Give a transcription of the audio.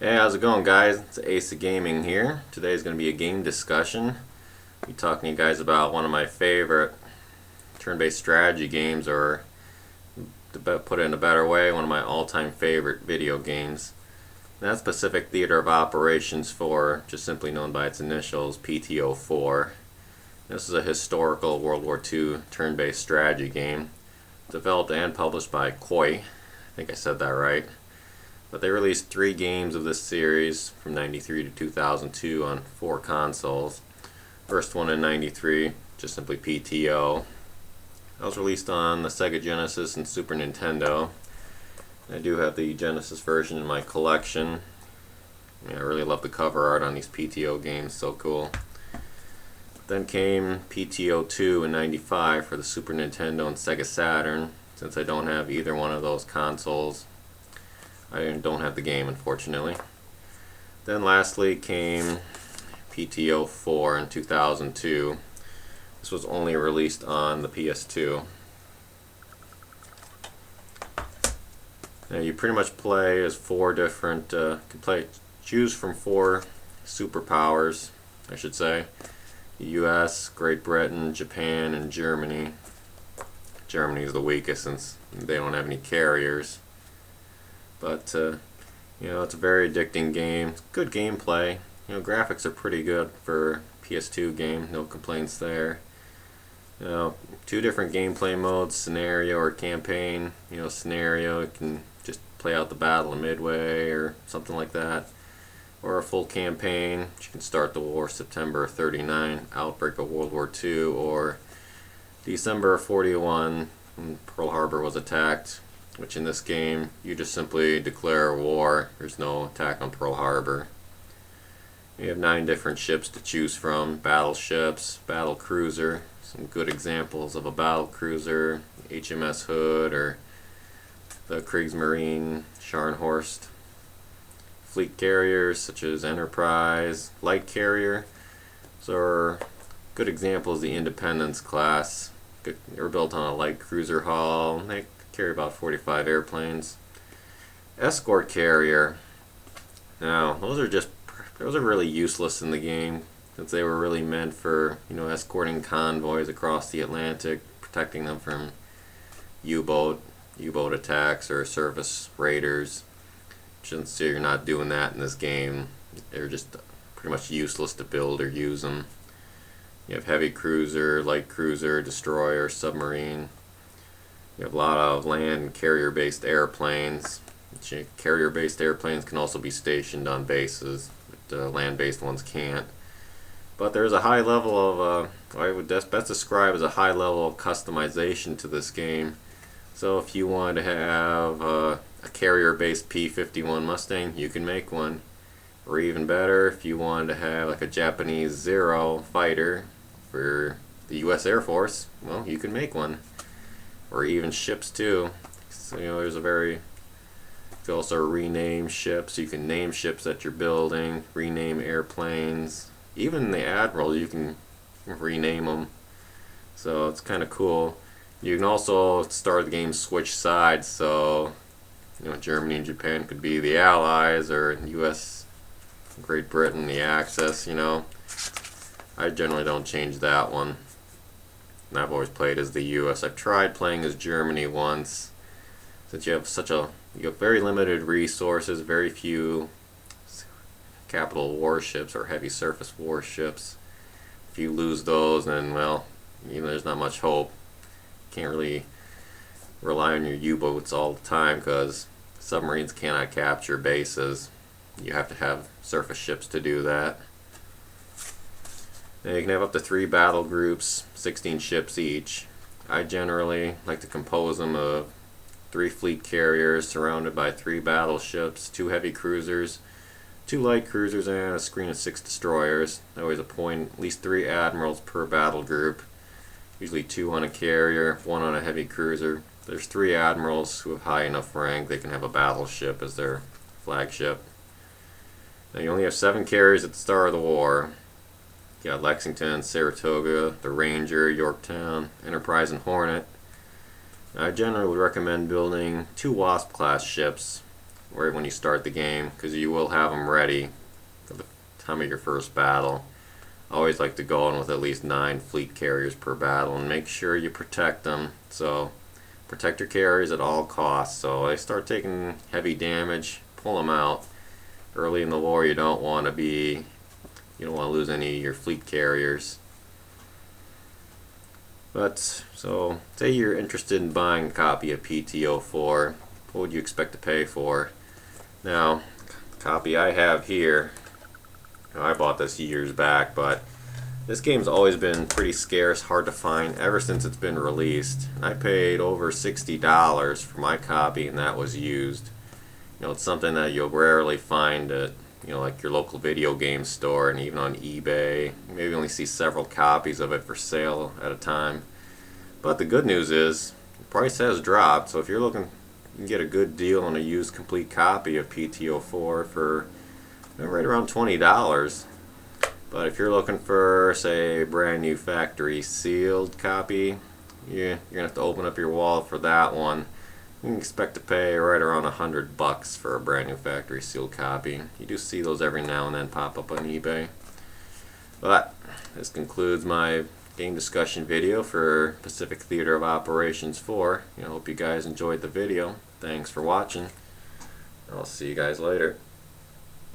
Hey, how's it going, guys? It's Ace of Gaming here. Today is going to be a game discussion. I'll be talking to you guys about one of my favorite turn-based strategy games, or to put it in a better way, one of my all-time favorite video games. And that's Pacific Theater of Operations 4, just simply known by its initials, P.T.O IV. This is a historical World War II turn-based strategy game, developed and published by Koei. I think I said that right. But they released 3 games of this series from 93 to 2002 on 4 consoles. First one in 93, just simply P.T.O. That was released on the Sega Genesis and Super Nintendo. I do have the Genesis version in my collection. I really love the cover art on these P.T.O games, so cool. Then came P.T.O II in 95 for the Super Nintendo and Sega Saturn. Since I don't have either one of those consoles, I don't have the game, unfortunately. Then lastly came P.T.O IV in 2002. This was only released on the PS2. Now you pretty much play as 4 different, choose from 4 superpowers, I should say. The US, Great Britain, Japan, and Germany. Germany is the weakest since they don't have any carriers. But it's a very addicting game. Good gameplay. Graphics are pretty good for PS2 game. No complaints there. 2 different gameplay modes: scenario or campaign. Scenario, you can just play out the battle in midway or something like that. Or a full campaign. You can start the war September 39, outbreak of World War II, or December 41 when Pearl Harbor was attacked. Which in this game, you just simply declare war. There's no attack on Pearl Harbor. You have 9 different ships to choose from. Battleships, battle cruiser. Some good examples of a battle cruiser: HMS Hood or the Kriegsmarine Scharnhorst. Fleet carriers such as Enterprise, light carrier. So are good examples: the Independence class. They were built on a light cruiser hull. They carry about 45 airplanes. Escort carrier. Now, those are really useless in the game, since they were really meant for, escorting convoys across the Atlantic, protecting them from U-boat attacks or surface raiders. Since you're not doing that in this game, they're just pretty much useless to build or use them. You have heavy cruiser, light cruiser, destroyer, submarine. You have a lot of land carrier-based airplanes. Carrier-based airplanes can also be stationed on bases, but land-based ones can't. But there's a high level of, I would best describe as a high level of customization to this game. So if you want to have a carrier-based P-51 Mustang, you can make one. Or even better, if you wanted to have like a Japanese Zero fighter for the US Air Force, well, you can make one. Or even ships too. So you can also rename ships. You can name ships that you're building, rename airplanes. Even the admiral, you can rename them. So it's kind of cool. You can also start the game switch sides. So Germany and Japan could be the Allies, or US, Great Britain, the Axis. I generally don't change that one. And I've always played as the US. I've tried playing as Germany once. Since you have very limited resources, very few capital warships or heavy surface warships. If you lose those, then there's not much hope. You can't really rely on your U-boats all the time, because submarines cannot capture bases. You have to have surface ships to do that. Now you can have up to 3 battle groups, 16 ships each. I generally like to compose them of 3 fleet carriers surrounded by 3 battleships, 2 heavy cruisers, 2 light cruisers, and a screen of 6 destroyers. I always appoint at least 3 admirals per battle group. Usually 2 on a carrier, 1 on a heavy cruiser. There's 3 admirals who have high enough rank they can have a battleship as their flagship. Now you only have 7 carriers at the start of the war. You got Lexington, Saratoga, the Ranger, Yorktown, Enterprise, and Hornet. I generally recommend building 2 Wasp-class ships. right when you start the game, because you will have them ready for the time of your first battle. I always like to go in with at least 9 fleet carriers per battle and make sure you protect them. So protect your carriers at all costs. So they start taking heavy damage, pull them out. Early in the war you don't want to lose any of your fleet carriers. But so say you're interested in buying a copy of P.T.O IV, what would you expect to pay for? Now, the copy I have here, I bought this years back, but this game's always been pretty scarce, hard to find ever since it's been released. I paid over $60 for my copy, and that was used. It's something that you'll rarely find at like your local video game store, and even on eBay. You maybe only see several copies of it for sale at a time. But the good news is the price has dropped, so if you're looking, you can get a good deal on a used complete copy of P.T.O IV for right around $20. But if you're looking for, say, a brand new factory sealed copy, you're gonna have to open up your wallet for that one. You can expect to pay right around $100 for a brand new factory sealed copy. You do see those every now and then pop up on eBay. But this concludes my game discussion video for Pacific Theater of Operations 4. I hope you guys enjoyed the video. Thanks for watching. I'll see you guys later.